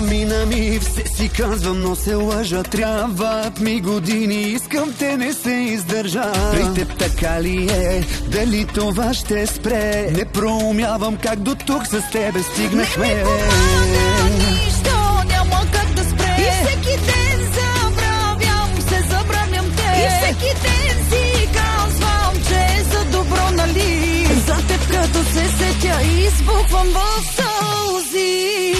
Мина ми, все си казвам, но се лъжа. Трябват ми години, искам те, не се издържа. При теб така ли е? Дали това ще спре? Не проумявам как до тук с тебе стигнахме. Не ми помага нищо, няма как да спре. И всеки ден забравям те. И всеки ден си казвам, че е за добро, нали? За теб като се сетя, избухвам в сълзи.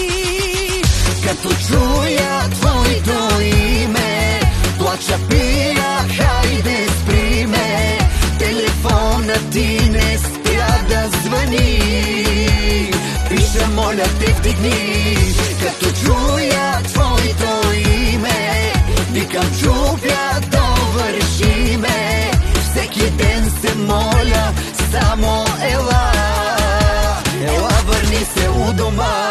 Като чуя твоето име, плача, пия, хайде спри ме. Телефонът ти не спря да звъни. Пиша, моля те, вдигни. Като чуя твоето име, викам, чупя, довърши ме. Всеки ден се моля, само ела, върни се у дома.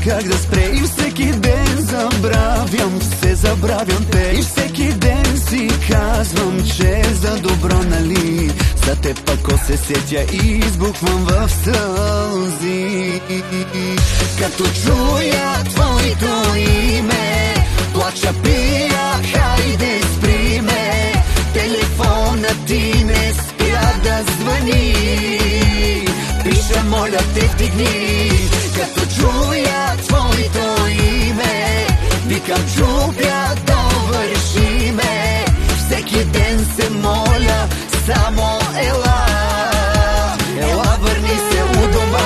Как да спре и всеки ден забравям те. И всеки ден си казвам, че е за добро, нали? За теб ако се сетя, избухвам в сълзи. Като чуя твоето име, плача, пия, хайде спри ме. Телефонът ти не спря да звъни. Пиша, моля те, вдигни. Като чуя твоето име, викам, чупя, довърши ме. Всеки ден се моля, само ела, върни се у дома.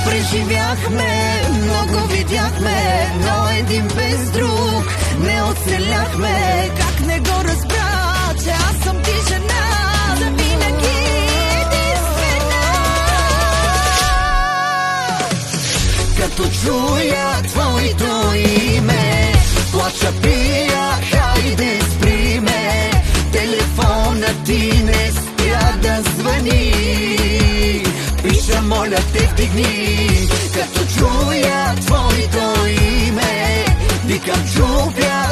Преживяхме, много видяхме, но един без друг не оцеляхме. Как не го разбра, че аз съм ти жена, завинаги единствена. Като чуя твоето име, плача, пия, хайде спри ме. Телефонът ти не спря да звъни. Пиша, моля те, вдигни. Като чуя твоето име, викам, чупя,